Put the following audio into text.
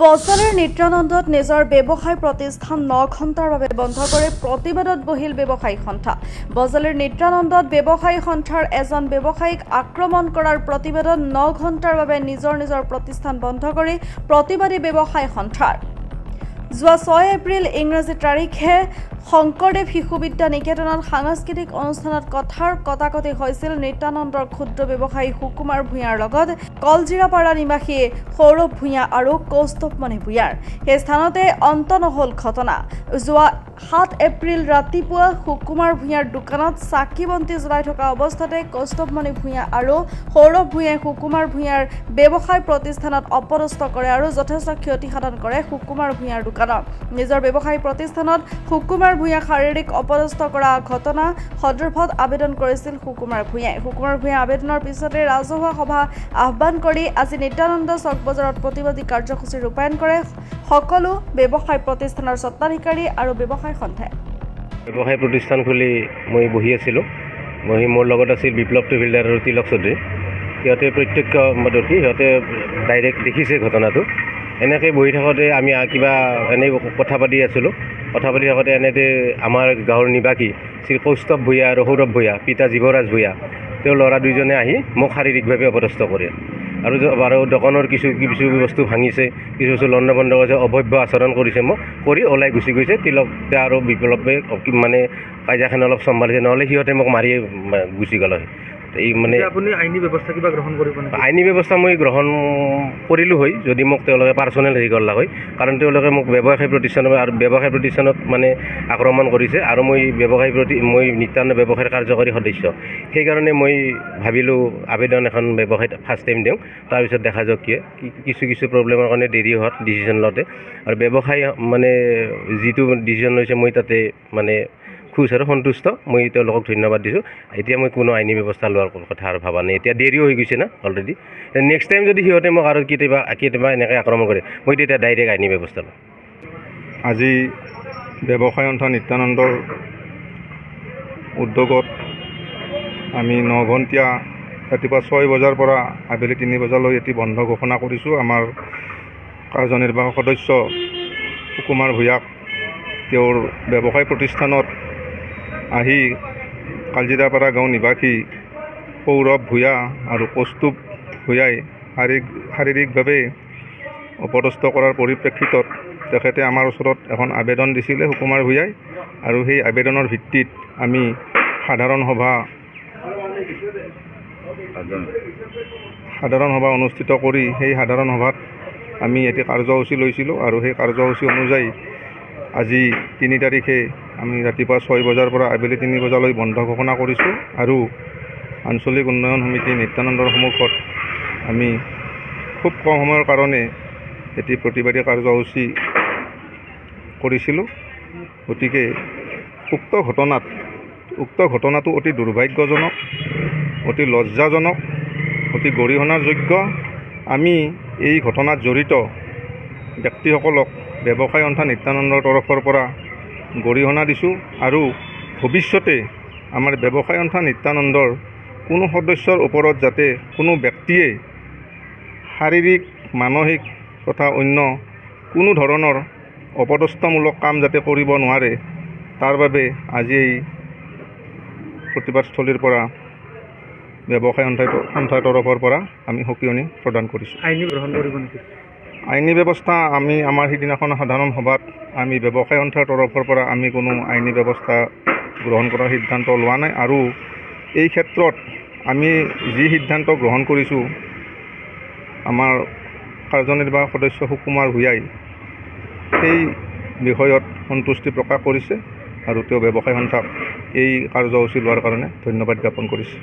বজালীৰ নিত্যানন্দত নিজৰ ব্যৱসায় প্ৰতিষ্ঠান 9 ঘণ্টাৰ বাবে বন্ধ কৰি প্ৰতিবাদত বহিল ব্যৱসায়ী সন্থা। বজালীৰ নিত্যানন্দত ব্যৱসায়ী সন্থাৰ এজন ব্যৱসায়ীক আক্ৰমণ কৰাৰ প্ৰতিবাদত 9 ঘণ্টাৰ বাবে নিজৰ প্ৰতিষ্ঠান বন্ধ কৰি প্ৰতিবাদী ব্যৱসায়ী সন্থাৰ যোৱা 6 এপ্ৰিল ইংৰাজী তাৰিখে শংকৰদেৱ শিশু বিদ্যা নিকেতনত সাংস্কৃতিক অনুষ্ঠানত কথাৰ কটাকটি হৈছিল নিত্যানন্দৰ ক্ষুদ্ৰ ব্যৱসায়ী সুকুমাৰ ভূঞাৰ লগত কলজিৰাপাৰা নিবাসী সৌৰভ ভূঞা আৰু কৌস্তভমণি ভূঞাৰ। সেই স্থানতে অন্ত নহল ঘটনা। যোৱা 7 এপ্ৰিল ৰাতিপুৱা সুকুমাৰ ভূঞাৰ দোকানত চাকি বন্তি জ্বলাই থকা অৱস্থাতে কৌস্তভমণি ভূঞা আৰু সৌৰভ ভূঞাই সুকুমাৰ ভূঞাৰ ব্যৱসায় প্ৰতিষ্ঠানত অপদস্থ কৰে আৰু যথেষ্ট ক্ষতি সাধন কৰে সুকুমাৰ ভূঞাৰ দোকানত। নিজৰ ব্যৱসায়ী প্ৰতিষ্ঠানত সুকুমাৰ ভূঞা শাৰীৰিক অপদস্থ কৰা ঘটনা সন্দৰ্ভত আবেদন কৰিছিল সুকুমাৰ ভূঞাই। সুকুমাৰ ভূঞাই আবেদনৰ পিছতে ৰাজহুৱা সভা আহ্বান কৰি আজি নিত্যানন্দ চক বজাৰত প্ৰতিবাদী কাৰ্যসূচী ৰূপায়ণ কৰে সকলো ব্যৱসায় প্ৰতিষ্ঠানৰ স্বত্বাধিকাৰী আৰু ব্যৱসায় সন্থাই। ব্যৱসায় প্ৰতিষ্ঠান খুলি মই বহি আছিলোঁ। মোৰ লগত আছিল বিপ্লৱ ট্ৰেভেলাৰ আৰু তিলক চৌধুৰী। সিহঁতে প্ৰত্যক্ষদৰ্শী, সিহঁতে ডাইৰেক্ট দেখিছে ঘটনাটো। এনেকৈ বহি থাকোঁতে আমি কিবা এনেই কথা পাতি আছিলোঁ। কথা পাতি থাকোঁতে এনেতে আমাৰ গাঁৱৰ নিবাসী শ্ৰী কৌস্তভ ভূঞা আৰু সৌৰভ ভূঞা, পিতা জীৱৰাজ ভূঞা, তেওঁৰ ল'ৰা দুইজনে আহি মোক শাৰীৰিকভাৱে অপদস্থ কৰে আৰু দোকানৰ কিছু বস্তু ভাঙিছে, কিছু বস্তু লণ্ড বন্ধ কৰিছে, অভব্য আচৰণ কৰিছে। মোক কৰি ওলাই গুচি গৈছে। তিলক আৰু বিপ্লৱে মানে কাজিয়াখন অলপ চম্ভালিছে, নহ'লে সিহঁতে মোক মাৰি গুচি গ'ল হয়। এই মানে আপুনি আইনী ব্যৱস্থা কিবা গ্ৰহণ কৰিব নেকি? আইনী ব্যৱস্থা মই গ্ৰহণ কৰিলোঁ হয় যদি মোক তেওঁলোকে পাৰ্চনেল হেৰি কৰলা হয়, কাৰণ তেওঁলোকে মোক ব্যৱসায় প্ৰতিষ্ঠানত মানে আক্ৰমণ কৰিছে আৰু মই নিত্যানন্দ ব্যৱসায়ৰ কাৰ্যকৰী সদস্য। সেইকাৰণে মই ভাবিলোঁ আবেদন এখন ব্যৱসায়ত ফাৰ্ষ্ট টাইম দিওঁ, তাৰপিছত দেখা যাওক কিছু প্ৰব্লেমৰ কাৰণে দেৰি হোৱাত ডিচিশ্যন লওঁতে আৰু ব্যৱসায় মানে যিটো ডিচিশ্যন লৈছে মই তাতে মানে খুচ আৰু সন্তুষ্ট। মই তেওঁলোকক ধন্যবাদ দিছোঁ। এতিয়া মই কোনো আইনী ব্যৱস্থা লোৱাৰ কথা আৰু ভবা নাই। এতিয়া দেৰিও হৈ গৈছে না অলৰেডি। নেক্সট টাইম যদি সিহঁতে মোক আৰু কেতিয়াবা এনেকৈ আক্ৰমণ কৰে, মই তেতিয়া ডাইৰেক্ট আইনী ব্যৱস্থা লওঁ। আজি ব্যৱসায় সন্থা নিত্যানন্দৰ উদ্যোগত আমি 9 ঘণ্টীয়া ৰাতিপুৱা 6 বজাৰ পৰা আবেলি 3 বজালৈ এটি বন্ধ ঘোষণা কৰিছোঁ। আমাৰ কাৰ্যনিৰ্বাহক সদস্য সুকুমাৰ ভূঞাক তেওঁৰ ব্যৱসায় প্ৰতিষ্ঠানত আহি কালজিৰাপাৰা গাঁও নিবাসী সৌৰভ ভূঞা আৰু কৌস্তভ ভূঞাই শাৰীৰিকভাৱে অপদস্থ কৰাৰ পৰিপ্ৰেক্ষিতত তেখেতে আমাৰ ওচৰত এখন আবেদন দিছিলে সুকুমাৰ ভূঞাই, আৰু সেই আবেদনৰ ভিত্তিত আমি সাধাৰণ সভা অনুষ্ঠিত কৰি সেই সাধাৰণ সভাত আমি এটি কাৰ্যসূচী লৈছিলোঁ আৰু সেই কাৰ্যসূচী অনুযায়ী আজি 3 তাৰিখে আমি ৰাতিপুৱা 6 বজাৰ পৰা আবেলি 3 বজালৈ বন্ধ ঘোষণা কৰিছোঁ আৰু আঞ্চলিক উন্নয়ন সমিতি নিত্যানন্দৰ সন্মুখত আমি খুব কম সময়ৰ কাৰণে এটি প্ৰতিবাদী কাৰ্যসূচী কৰিছিলোঁ। গতিকে উক্ত ঘটনাটো অতি দুৰ্ভাগ্যজনক, অতি লজ্জাজনক, অতি গৰিহণাৰ যোগ্য। আমি এই ঘটনাত জড়িত ব্যক্তিসকলক ব্যৱসায় সন্থা নিত্যানন্দৰ তৰফৰ পৰা গৰিহণা দিছোঁ আৰু ভৱিষ্যতে আমাৰ ব্যৱসায় সন্থা নিত্যানন্দৰ কোনো সদস্যৰ ওপৰত যাতে কোনো ব্যক্তিয়ে শাৰীৰিক, মানসিক তথা অন্য কোনো ধৰণৰ অপদস্থমূলক কাম যাতে কৰিব নোৱাৰে, তাৰ বাবে আজি এই প্ৰতিবাদস্থলীৰ পৰা ব্যৱসায় সন্থাৰ তৰফৰ পৰা আমি সকিয়নি প্ৰদান কৰিছোঁ। আইনী গ্ৰহণ কৰিব নেকি? আইনী ব্যৱস্থা আমাৰ সিদিনাখন সাধাৰণ সভাত আমি ব্যৱসায় সন্থাৰ তৰফৰ পৰা আমি কোনো আইনী ব্যৱস্থা গ্ৰহণ কৰাৰ সিদ্ধান্ত লোৱা নাই, আৰু এই ক্ষেত্ৰত আমি যি সিদ্ধান্ত গ্ৰহণ কৰিছোঁ, আমাৰ কাৰ্যনিৰ্বাহক সদস্য সুকুমাৰ ভূঞাই সেই বিষয়ত সন্তুষ্টি প্ৰকাশ কৰিছে আৰু তেওঁ ব্যৱসায় সন্থাক এই কাৰ্যসূচী লোৱাৰ কাৰণে ধন্যবাদ জ্ঞাপন কৰিছে।